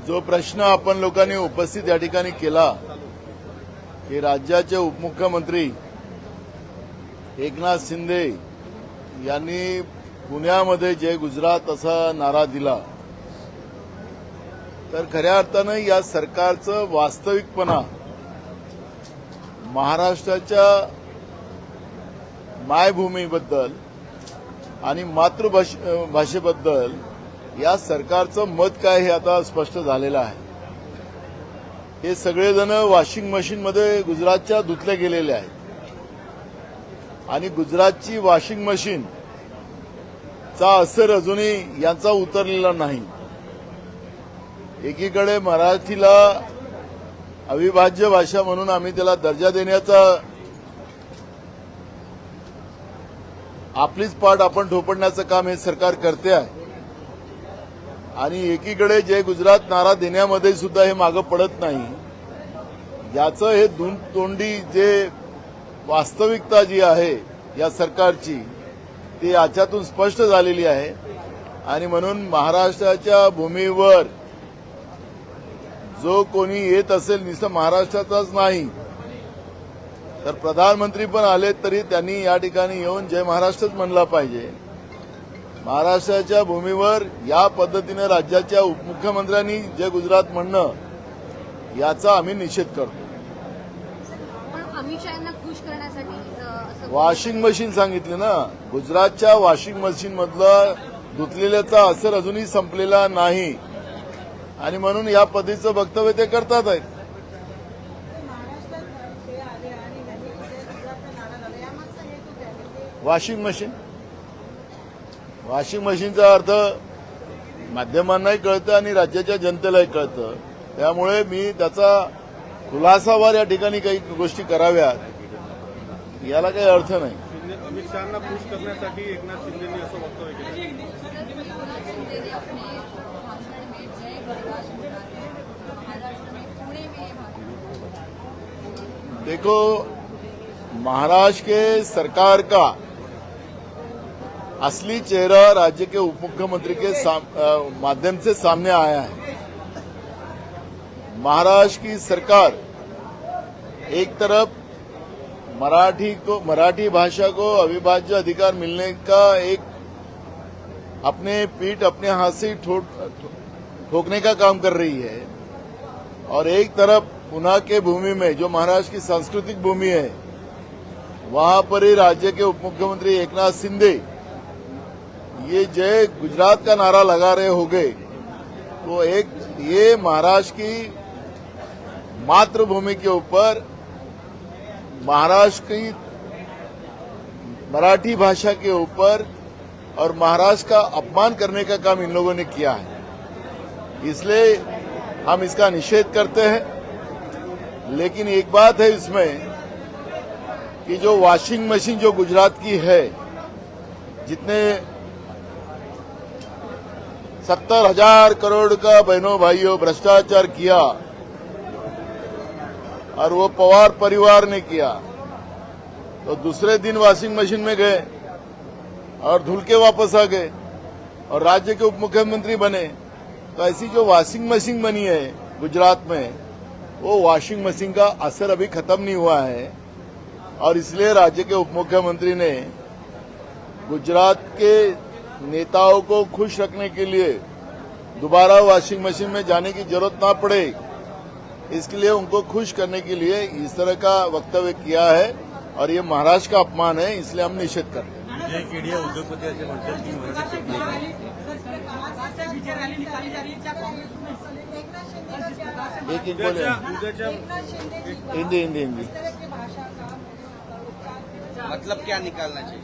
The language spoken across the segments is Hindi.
जो प्रश्न आपण लोकांनी उपस्थित या ठिकाणी केला की राज्याचे उपमुख्यमंत्री एकनाथ शिंदे यांनी पुण्यामध्ये जय गुजरात असा नारा दिला, तर खऱ्या अर्थानं या सरकारचं वास्तविकपणा महाराष्ट्राच्या मायभूमीबद्दल आणि मातृभाषेबद्दल या सरकारचं मत काय हे आता स्पष्ट झालेलं आहे। हे सगळेजण वॉशिंग मशीनमध्ये गुजरातच्या धुतले गेलेले आहेत आणि गुजरातची वॉशिंग मशीन चा असर अजूनही यांचा उतरलेला नाही। एकीकडे मराठीला अविभाज्य भाषा म्हणून आम्ही त्याला दर्जा देण्याचा आपलीच पाठ आपण ठोपडण्याचं काम हे सरकार करते आहे आणि एकीकडे जय गुजरात नारा देण्यामध्ये सुद्धा हे मागं पडत नाही। याचं हे तोंडी जे वास्तविकता जी आहे या सरकारची ती याच्यातून स्पष्ट झालेली आहे आणि म्हणून महाराष्ट्राच्या भूमीवर जो कोणी येत असेल नुसतं महाराष्ट्राचाच नाही तर प्रधानमंत्री पण आले तरी त्यांनी या ठिकाणी येऊन जय महाराष्ट्रच म्हणला पाहिजे। महाराष्ट्राच्या भूमीवर या पद्धतीने राज्याच्या उपमुख्यमंत्र्यांनी जय गुजरात म्हणणं याचा आम्ही निषेध करतो। अमित शाह यांना खुश करण्यासाठी वॉशिंग मशीन सांगितलं ना, गुजरातच्या वॉशिंग मशीन मधला धुतलेल्याचा असर अजूनही संपलेला नाही आणि म्हणून या पद्धतीचं वक्तव्य ते करतात आहेत। वॉशिंग मशीनचा अर्थ माध्यमांनाही कळतं आणि राज्याच्या जनतेलाही कळतं, त्यामुळे मी त्याचा खुलासावर या ठिकाणी काही गोष्टी कराव्यात याला काही अर्थ नाही। अमित शहाना खुश करण्यासाठी एकनाथ शिंदेंनी असं वक्तव्य केलं। देखो, महाराष्ट्र के सरकार का असली चेहरा राज्य के उपमुख्यमंत्री के माध्यम से सामने आया है। महाराष्ट्र की सरकार एक तरफ मराठी भाषा को अविभाज्य अधिकार मिलने का एक अपने पीठ अपने हाथ से ठोकने का काम कर रही है और एक तरफ पुणे के भूमि में जो महाराष्ट्र की सांस्कृतिक भूमि है वहां पर ही राज्य के उपमुख्यमंत्री एकनाथ शिंदे ये जय गुजरात का नारा लगा रहे होंगे, तो एक ये महाराष्ट्र की मातृभूमि के ऊपर महाराष्ट्र की मराठी भाषा के ऊपर और महाराष्ट्र का अपमान करने का काम इन लोगों ने किया है। इसलिए हम इसका निषेध करते हैं। लेकिन एक बात है इसमें कि जो वॉशिंग मशीन जो गुजरात की है, जितने 70,000 करोड़ का बहनों भाइयों भ्रष्टाचार किया और वो पवार परिवार ने किया, तो दूसरे दिन वॉशिंग मशीन में गए और धुल के वापस आ गए और राज्य के उपमुख्यमंत्री बने। तो ऐसी जो वॉशिंग मशीन बनी है गुजरात में, वो वॉशिंग मशीन का असर अभी खत्म नहीं हुआ है और इसलिए राज्य के उपमुख्यमंत्री ने गुजरात के नेताओं को खुश रखने के लिए दोबारा वॉशिंग मशीन में जाने की जरूरत ना पड़े, इसके लिए उनको खुश करने के लिए इस तरह का वक्तव्य किया है और ये महाराष्ट्र का अपमान है, इसलिए हम निषेध करते हैं। एक बोले हिंदी मतलब क्या निकालना चाहिए?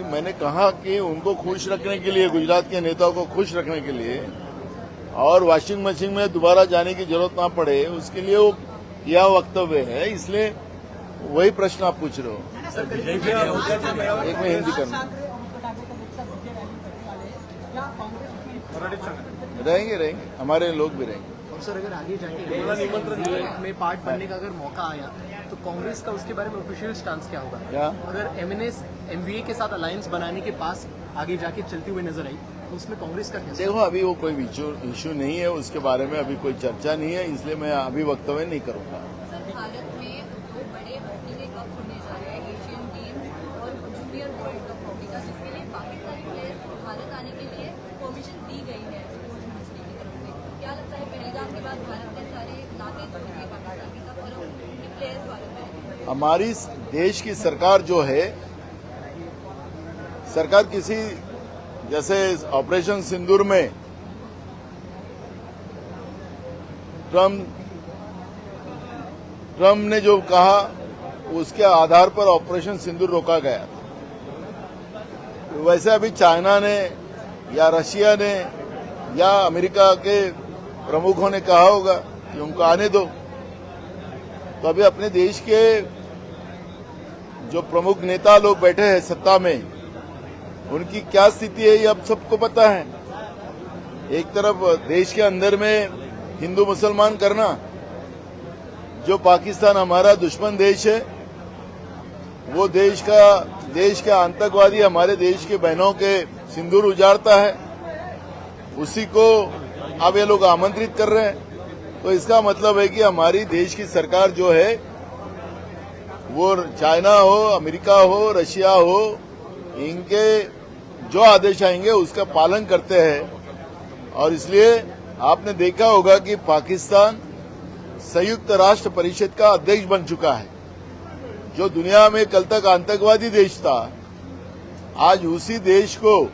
मैंने कहा कि उनको खुश रखने के लिए, गुजरात के नेताओं को खुश रखने के लिए और वॉशिंग मशीन में दोबारा जाने की जरूरत ना पड़े, उसके लिए वो यह वक्तव्य है। इसलिए वही प्रश्न आप पूछ रहे हो। एक में हिंदी करना रहेंगे, हमारे लोग भी रहेंगे। और सर, अगर आगे जाके में पार्ट बनने का अगर मौका आया तो कांग्रेस का उसके बारे में ऑफिशियल स्टांस क्या होगा? क्या अगर एमएनएस एमवीए के साथ अलायंस बनाने के पास आगे जाके चलती हुई नजर आई उसमें कांग्रेस का कैसे? देखो, अभी वो कोई इशू नहीं है, उसके बारे में अभी कोई चर्चा नहीं है, इसलिए मैं अभी वक्तव्य नहीं करूंगा। सर, भारत में 2 बड़े हॉकी के कप होने जा रहे हैं, एशियन गेम्स और जूनियर वर्ल्ड कप हॉकी का, जिसके लिए पाकिस्तानी प्लेयर्स भारत आने के लिए परमिशन दी गई है स्पोर्ट्स मिनिस्ट्री की तरफ से। क्या लगता है पहलगाम के बाद भारत ने सारे नाते जोड़ेंगे पाकिस्तान के साथ और उनके प्लेयर्स भारत आएंगे? हमारी देश की सरकार जो है, सरकार किसी जैसे ऑपरेशन सिंदूर में ट्रम्प ने जो कहा उसके आधार पर ऑपरेशन सिंदूर रोका गया। वैसे अभी चाइना ने या रशिया ने या अमेरिका के प्रमुखों ने कहा होगा कि उनको आने दो, तो अभी अपने देश के जो प्रमुख नेता लोग बैठे हैं सत्ता में, उनकी क्या स्थिति है ये अब सबको पता है। एक तरफ देश के अंदर में हिंदू मुसलमान करना, जो पाकिस्तान हमारा दुश्मन देश है, वो देश के आतंकवादी हमारे देश के बहनों के सिंदूर उजाड़ता है, उसी को अब ये लोग आमंत्रित कर रहे हैं। तो इसका मतलब है कि हमारी देश की सरकार जो है, वो चाइना हो, अमेरिका हो, रशिया हो, इनके जो आदेश आएंगे उसका पालन करते हैं। और इसलिए आपने देखा होगा कि पाकिस्तान संयुक्त राष्ट्र परिषद का अध्यक्ष बन चुका है, जो दुनिया में कल तक आतंकवादी देश था, आज उसी देश को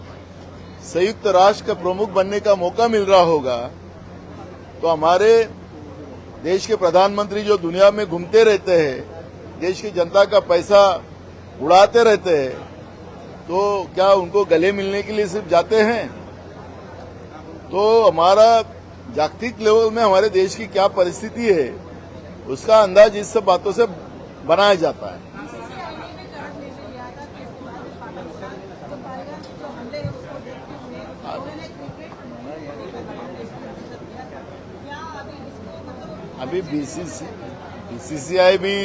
संयुक्त राष्ट्र का प्रमुख बनने का मौका मिल रहा होगा। तो हमारे देश के प्रधानमंत्री जो दुनिया में घूमते रहते हैं, देश की जनता का पैसा उड़ाते रहते हैं, तो क्या उनको गले मिलने के लिए सिर्फ जाते हैं? तो हमारा जागतिक लेवल में हमारे देश की क्या परिस्थिति है, उसका अंदाज इस सब बातों से बनाया जाता है। अभी बीसीसीआई भी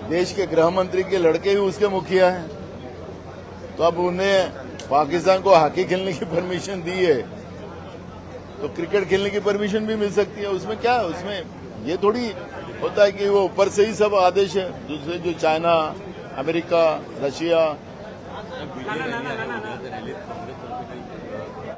देश के गृह मंत्री के लड़के ही उसके मुखिया हैं, तो अब उन्हें पाकिस्तान को हॉकी खेलने की परमिशन दी है, तो क्रिकेट खेलने की परमिशन भी मिल सकती है। उसमें क्या है, उसमें ये थोड़ी होता है कि वो ऊपर से ही सब आदेश है। दूसरे जो चाइना, अमेरिका, रशिया